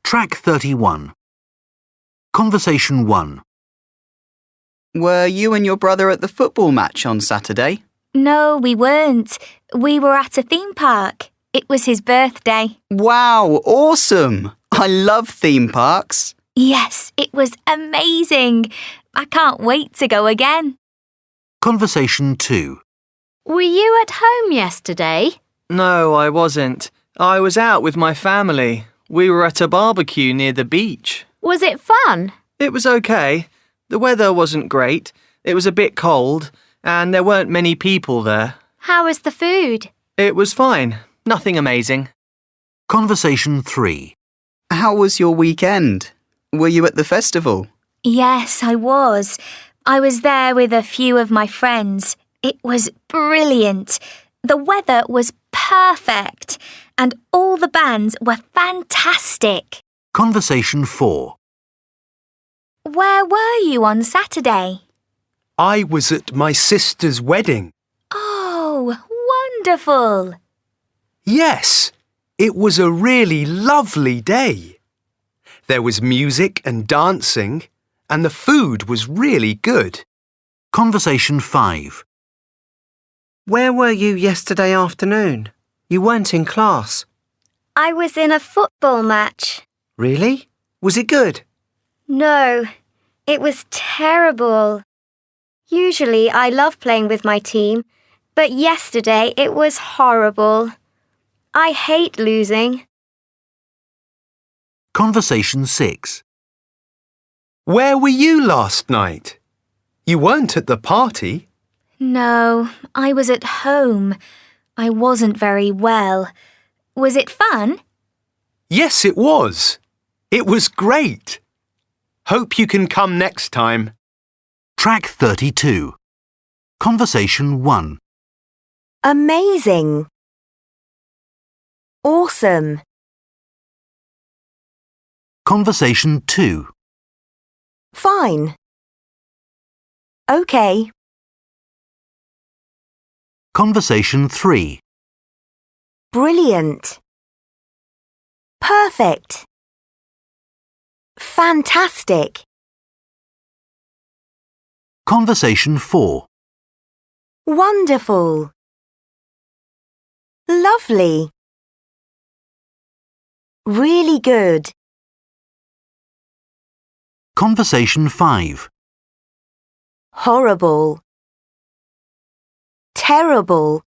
Track 31. Conversation 1. Were you and your brother at the football match on Saturday? No, we weren't. We were at a theme park. It was his birthday. Wow, awesome! I love theme parks. Yes, it was amazing. I can't wait to go again. Conversation 2. Were you at home yesterday? No, I wasn't. I was out with my family. We were at a barbecue near the beach. Was it fun? It was okay. The weather wasn't great. It was a bit cold, and there weren't many people there. How was the food? It was fine. Nothing amazing. Conversation 3. How was your weekend? Were you at the festival? Yes, I was. I was there with a few of my friends. It was brilliant. The weather was perfect, and all the bands were fantastic. Conversation 4. Where were you on Saturday? I was at my sister's wedding. Oh, wonderful. Yes, it was a really lovely day. There was music and dancing, and the food was really good. Conversation 5. Where were you yesterday afternoon? You weren't in class. I was in a football match. Really? Was it good? No, it was terrible. Usually I love playing with my team, but yesterday it was horrible. I hate losing. Conversation 6. Where were you last night? You weren't at the party. No, I was at home. I wasn't very well. Was it fun? Yes, it was. It was great. Hope you can come next time. Track 32. Conversation 1. Amazing. Awesome. Conversation 2. Fine. Okay. Conversation 3. Brilliant. Perfect. Fantastic. Conversation 4. Wonderful. Lovely. Really good. Conversation 5. Horrible. Terrible.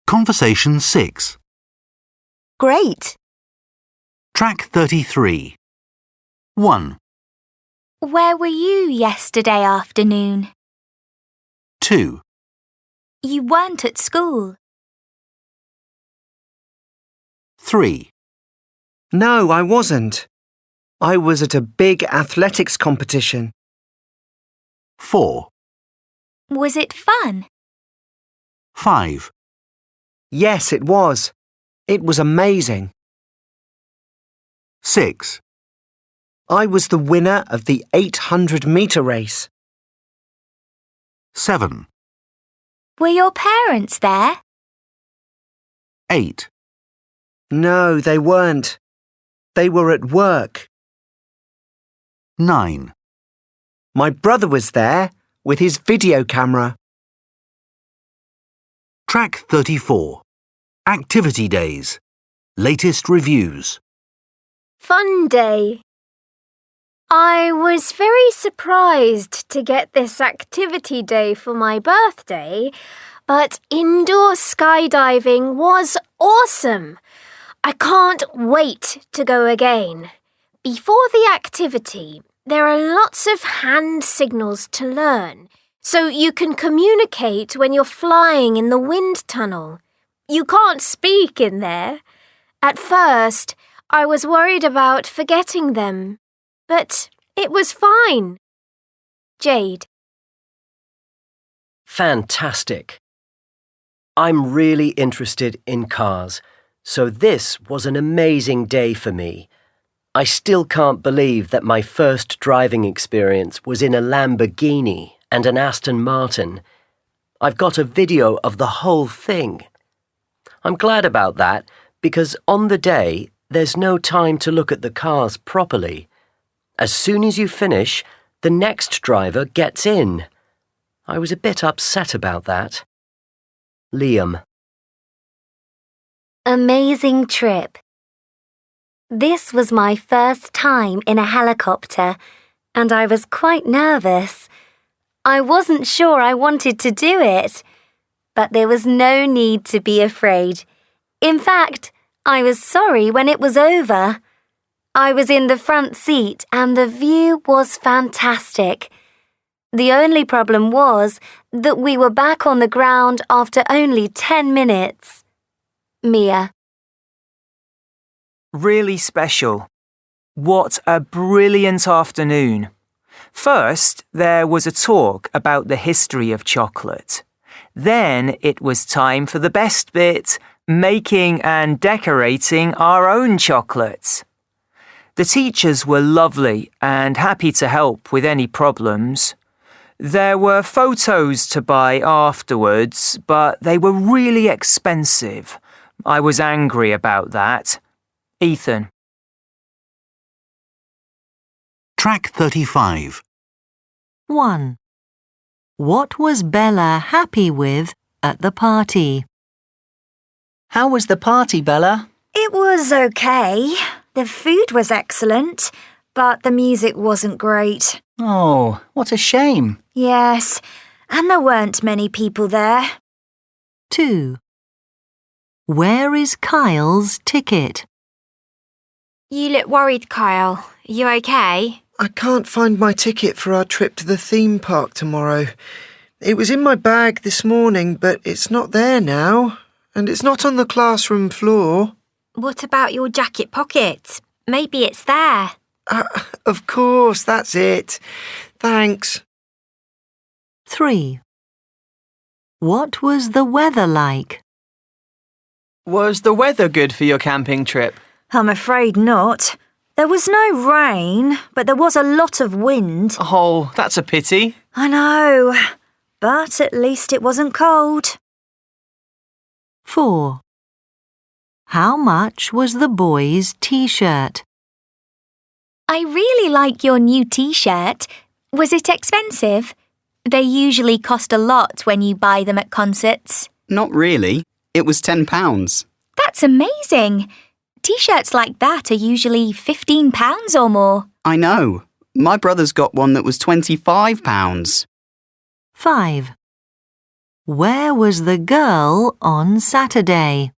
Conversation 6. Great. Track 33. 1. Where were you yesterday afternoon? 2. You weren't at school. 3. No, I wasn't. I was at a big athletics competition. 4. Was it fun? 5. Yes, it was. It was amazing. 6. I was the winner of the 800-metre race. 7. Were your parents there? 8. No, they weren't. They were at work. 9. My brother was there with his video camera. Track 34. Activity days. Latest reviews. Fun day. I was very surprised to get this activity day for my birthday, but indoor skydiving was awesome. I can't wait to go again. Before the activity, there are lots of hand signals to learn, so you can communicate when you're flying in the wind tunnel. You can't speak in there. At first, I was worried about forgetting them, but it was fine. Jade. Fantastic. I'm really interested in cars, so this was an amazing day for me. I still can't believe that my first driving experience was in a Lamborghini and an Aston Martin. I've got a video of the whole thing. I'm glad about that because on the day, There's no time to look at the cars properly. As soon as you finish, the next driver gets in. I was a bit upset about that. Liam. Amazing trip. This was my first time in a helicopter, and I was quite nervous. I wasn't sure I wanted to do it, but there was no need to be afraid. In fact, I was sorry when it was over. I was in the front seat and the view was fantastic. The only problem was that we were back on the ground after only 10 minutes. Mia. Really special. What a brilliant afternoon. First, there was a talk about the history of chocolate. Then it was time for the best bit, making and decorating our own chocolates. The teachers were lovely and happy to help with any problems. There were photos to buy afterwards, but they were really expensive. I was angry about that. Ethan. Track 35. 1. What was Bella happy with at the party? How was the party, Bella? It was okay. The food was excellent, but the music wasn't great. Oh, what a shame. Yes, and there weren't many people there. 2. Where is Kyle's ticket? You look worried, Kyle. Are you okay? I can't find my ticket for our trip to the theme park tomorrow. It was in my bag this morning, but it's not there now. And it's not on the classroom floor. What about your jacket pocket? Maybe it's there. Of course, that's it. Thanks. 3. What was the weather like? Was the weather good for your camping trip? I'm afraid not. There was no rain, but there was a lot of wind. Oh, that's a pity. I know, but at least it wasn't cold. 4. How much was the boy's t-shirt? I really like your new t-shirt. Was it expensive? They usually cost a lot when you buy them at concerts. Not really. It was £10. That's amazing. T-shirts like that are usually £15 or more. I know. My brother's got one that was £25. 5. Where was the girl on Saturday?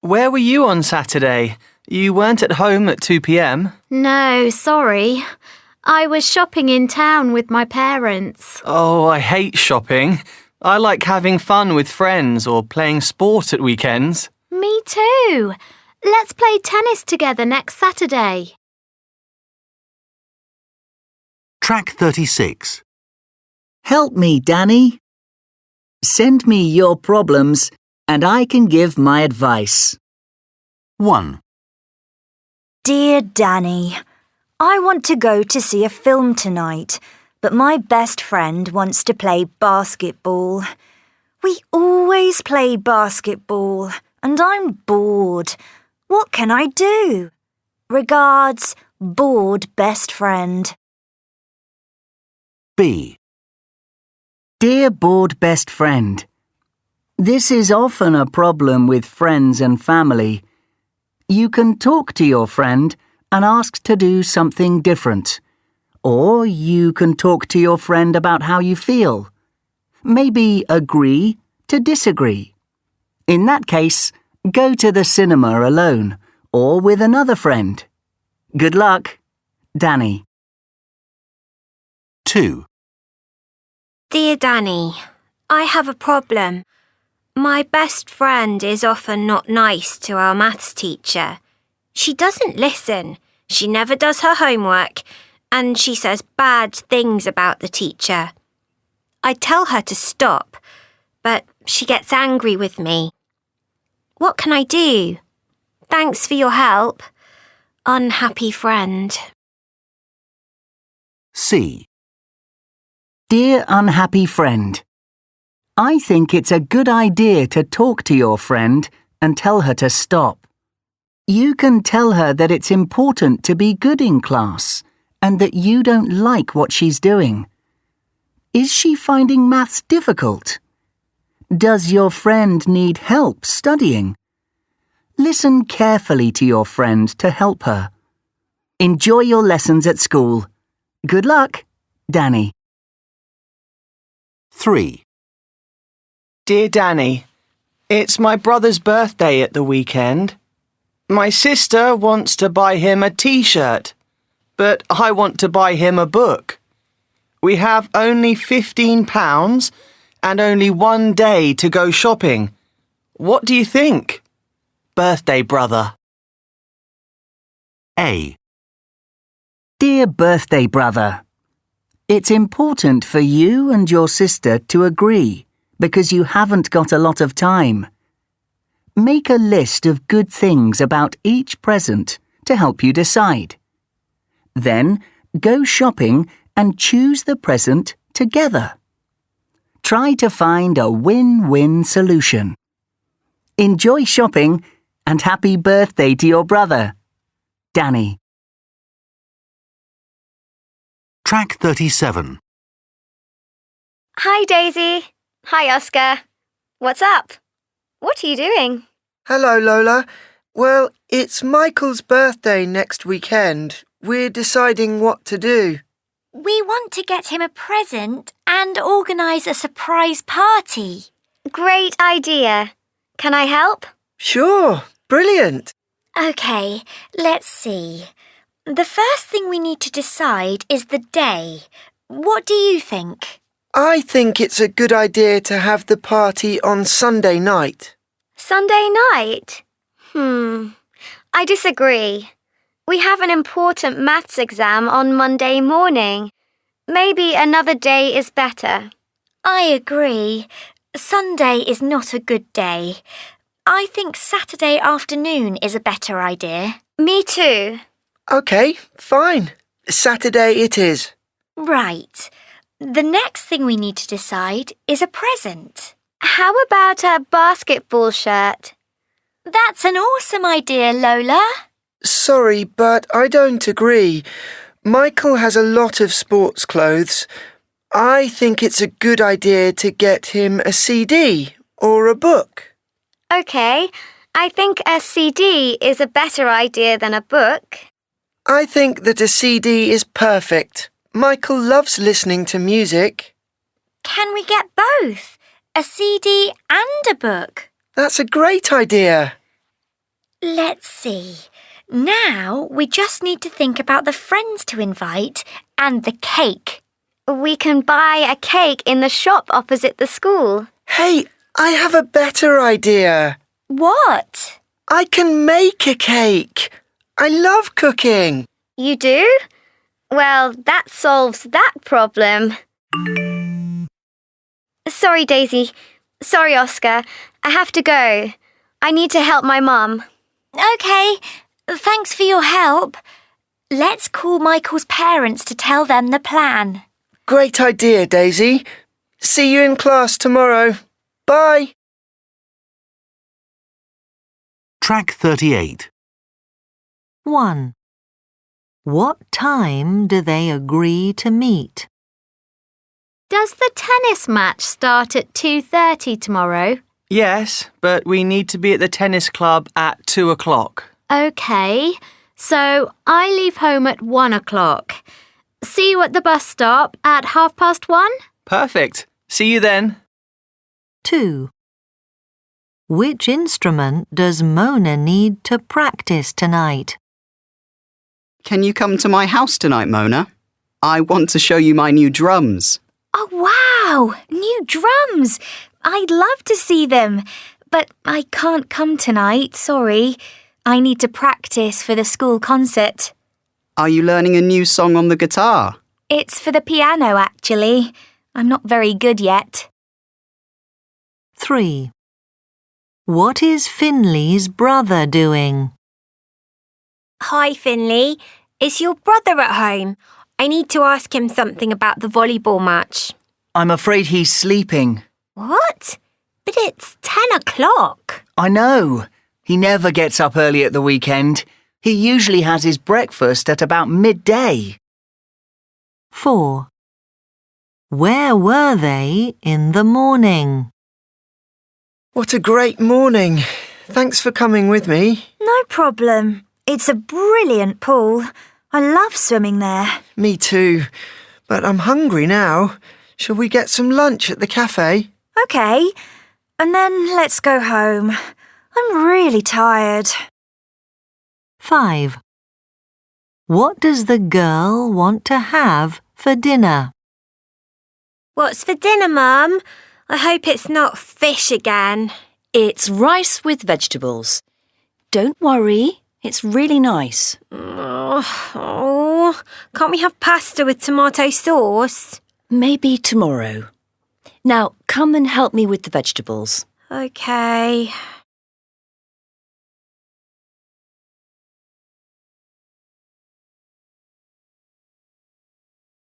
Where were you on Saturday? You weren't at home at 2 p.m? No, sorry. I was shopping in town with my parents. Oh, I hate shopping. I like having fun with friends or playing sport at weekends. Me too. Let's play tennis together next Saturday. Track 36. Help me, Danny. Send me your problems and I can give my advice. 1. Dear Danny, I want to go to see a film tonight, but my best friend wants to play basketball. We always play basketball, and I'm bored. What can I do? Regards, bored best friend. B. Dear bored best friend, this is often a problem with friends and family. You can talk to your friend and ask to do something different. Or you can talk to your friend about how you feel. Maybe agree to disagree. In that case, go to the cinema alone or with another friend. Good luck, Danny. 2. Dear Danny, I have a problem. My best friend is often not nice to our maths teacher. She doesn't listen, she never does her homework, and she says bad things about the teacher. I tell her to stop, but she gets angry with me. What can I do? Thanks for your help. Unhappy friend. C. Dear unhappy friend, I think it's a good idea to talk to your friend and tell her to stop. You can tell her that it's important to be good in class and that you don't like what she's doing. Is she finding maths difficult? Does your friend need help studying? Listen carefully to your friend to help her. Enjoy your lessons at school. Good luck, Danny. 3. Dear Danny, it's my brother's birthday at the weekend. My sister wants to buy him a t-shirt, but I want to buy him a book. We have only £15 and only one day to go shopping. What do you think? Birthday brother. A. Dear birthday brother, it's important for you and your sister to agree because you haven't got a lot of time. Make a list of good things about each present to help you decide. Then go shopping and choose the present together. Try to find a win-win solution. Enjoy shopping and happy birthday to your brother. Danny. Track 37. Hi, Daisy. Hi, Oscar. What's up? What are you doing? Hello, Lola. Well, it's Michael's birthday next weekend. We're deciding what to do. We want to get him a present and organise a surprise party. Great idea. Can I help? Sure. Brilliant. OK, let's see. The first thing we need to decide is the day. What do you think? I think it's a good idea to have the party on Sunday night. Sunday night? I disagree. We have an important maths exam on Monday morning. Maybe another day is better. I agree. Sunday is not a good day. I think Saturday afternoon is a better idea. Me too. OK, fine. Saturday it is. Right. The next thing we need to decide is a present. How about a basketball shirt? That's an awesome idea, Lola. Sorry, but I don't agree. Michael has a lot of sports clothes. I think it's a good idea to get him a CD or a book. OK, I think a CD is a better idea than a book. I think that a CD is perfect. Michael loves listening to music. Can we get both? A CD and a book? That's a great idea. Let's see. Now we just need to think about the friends to invite and the cake. We can buy a cake in the shop opposite the school. Hey, I have a better idea. What? I can make a cake. I love cooking. You do? Well, that solves that problem. Sorry, Daisy. Sorry, Oscar. I have to go. I need to help my mum. OK. Thanks for your help. Let's call Michael's parents to tell them the plan. Great idea, Daisy. See you in class tomorrow. Bye. Track 38. 1. What time do they agree to meet? Does the tennis match start at 2:30 tomorrow? Yes, but we need to be at the tennis club at 2 o'clock. OK, so I leave home at 1 o'clock. See you at the bus stop at 1:30? Perfect. See you then. 2. Which instrument does Mona need to practice tonight? Can you come to my house tonight, Mona? I want to show you my new drums. Oh, wow! New drums! I'd love to see them. But I can't come tonight, sorry. I need to practice for the school concert. Are you learning a new song on the guitar? It's for the piano, actually. I'm not very good yet. 3. What is Finley's brother doing? Hi, Finley. Is your brother at home? I need to ask him something about the volleyball match. I'm afraid he's sleeping. What? But it's 10 o'clock. I know. He never gets up early at the weekend. He usually has his breakfast at about midday. 4. Where were they in the morning? What a great morning. Thanks for coming with me. No problem. It's a brilliant pool. I love swimming there. Me too. But I'm hungry now. Shall we get some lunch at the cafe? OK. And then let's go home. I'm really tired. 5. What does the girl want to have for dinner? What's for dinner, Mum? I hope it's not fish again. It's rice with vegetables. Don't worry, it's really nice. Oh, can't we have pasta with tomato sauce? Maybe tomorrow. Now, come and help me with the vegetables. OK.